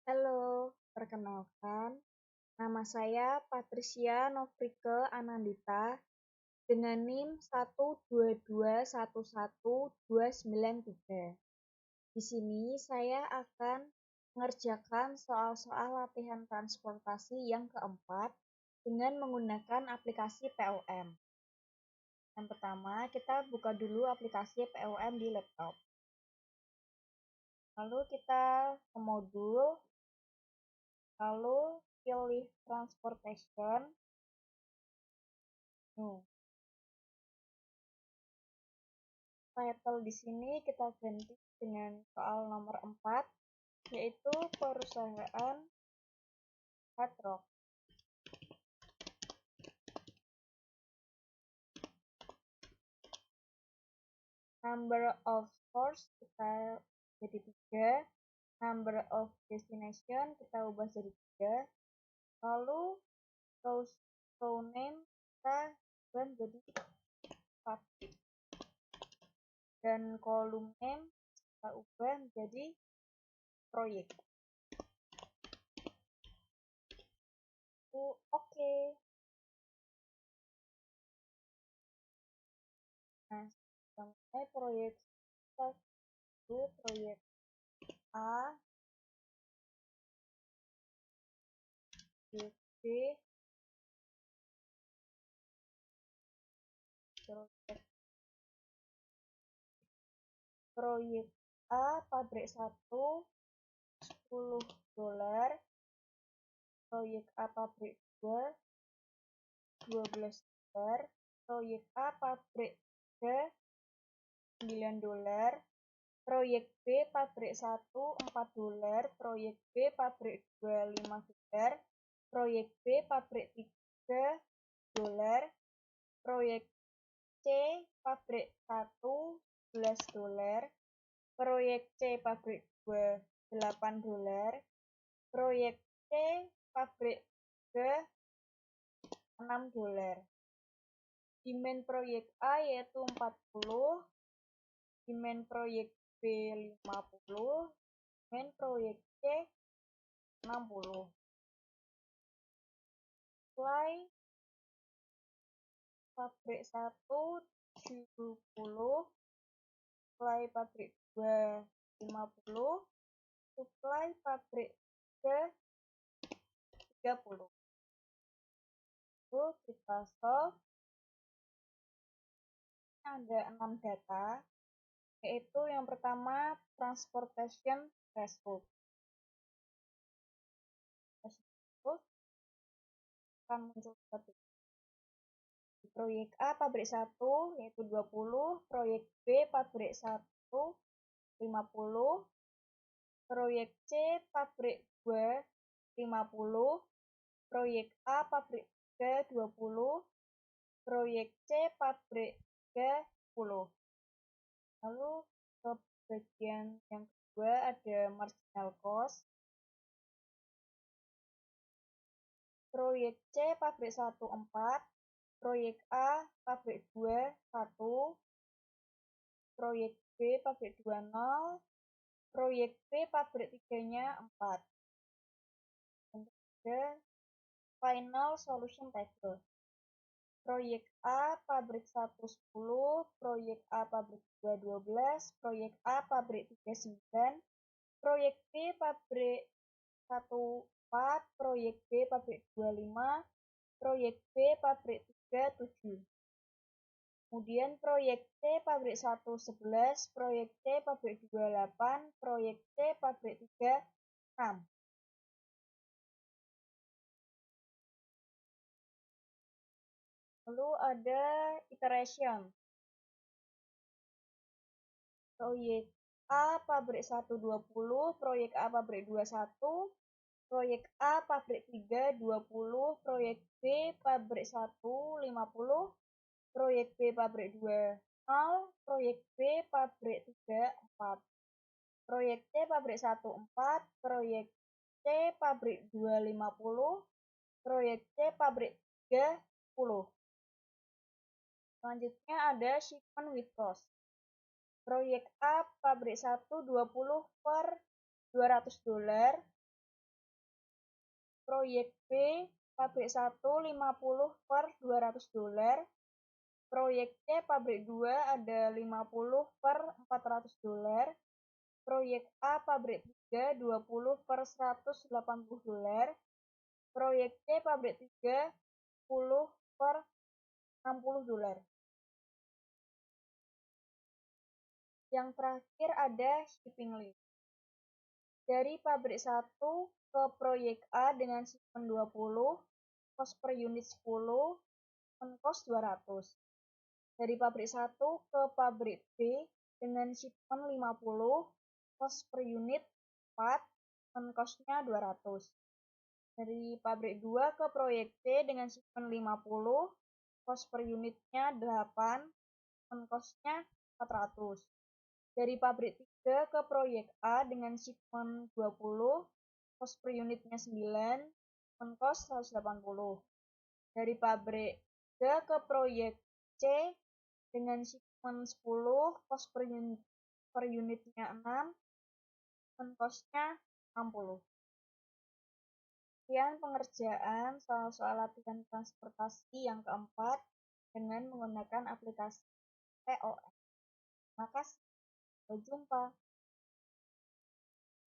Halo, perkenalkan, nama saya Patricia Novrike Anandita dengan NIM 122111293. Di sini saya akan mengerjakan soal-soal latihan transportasi yang keempat dengan menggunakan aplikasi POM. Yang pertama, kita buka dulu aplikasi POM di laptop. Lalu kita ke modul, lalu pilih transportation. Title di sini kita ganti dengan soal nomor 4, yaitu perusahaan Hard Rock. Number of stores kita jadi 3, number of destination kita ubah jadi 3, lalu row name kita ubah jadi 4, dan column name kita ubah menjadi proyek. Oke. Nah, sampai proyek A, proyek B, proyek A pabrik 1 $10, proyek A pabrik 2 $12, proyek A pabrik 3 $9, proyek B pabrik 1 $4, proyek B pabrik 2 $5, proyek B pabrik 3 $, proyek C pabrik 1 $11, proyek C pabrik 2 $8, proyek C pabrik 3 $6. Demand proyek A yaitu 40, demand proyek B 50, demand proyek C 60. Supply pabrik 1 70, supply pabrik 2 50, supply pabrik 3 30. Lalu kita solve. Ada 6 data, yaitu yang pertama transportation threshold. Akan muncul seperti ini. Proyek A pabrik 1 yaitu 20, proyek B pabrik 1 50, proyek C pabrik 2 50, proyek A pabrik 3 20, proyek C pabrik 3 10. Lalu ke bagian yang kedua ada marginal cost. Proyek C pabrik 1 4, proyek A pabrik 2 1, proyek B pabrik 2 0, proyek B pabrik 3-nya 4. Yang ketiga, final solution table. Proyek A pabrik 1 10, proyek A pabrik 2 12, proyek A pabrik 3 9, proyek B pabrik 1 4, proyek B pabrik 2 5, proyek B pabrik 3 7. Kemudian proyek C pabrik 1 11, proyek C pabrik 2 8, proyek C pabrik 3 6. Lalu ada iteration. Proyek A pabrik 1 20, proyek A pabrik 2 1, proyek A pabrik 3 20, proyek B pabrik 1 50, proyek B pabrik 2 0, proyek B pabrik 3 4, proyek C pabrik 1 4, proyek C pabrik 2 50, proyek C pabrik 3 10. Selanjutnya ada shipment with cost. Proyek A pabrik 1 20 per $200, Proyek B, pabrik 1 50 per $200. Proyek C, pabrik 2 ada 50 per $400. Proyek A, pabrik 3 20 per $180. Proyek C, pabrik 3 10 per $60. Yang terakhir ada shipping list. Dari pabrik 1 ke proyek A dengan shipment 20, cost per unit 10, cost 200. Dari pabrik 1 ke pabrik B dengan shipment 50, cost per unit 4, cost-nya 200. Dari pabrik 2 ke proyek C dengan shipment 50, cost per unitnya 8, cost-nya 400. Dari pabrik 3 ke proyek A dengan shipment 20, cost per unitnya 9, cost 180. Dari pabrik 3 ke proyek C dengan shipment 10, cost per unitnya 6, cost-nya 60. Sekian pengerjaan soal-soal latihan transportasi yang keempat dengan menggunakan aplikasi POS. Terima kasih. Sampai jumpa.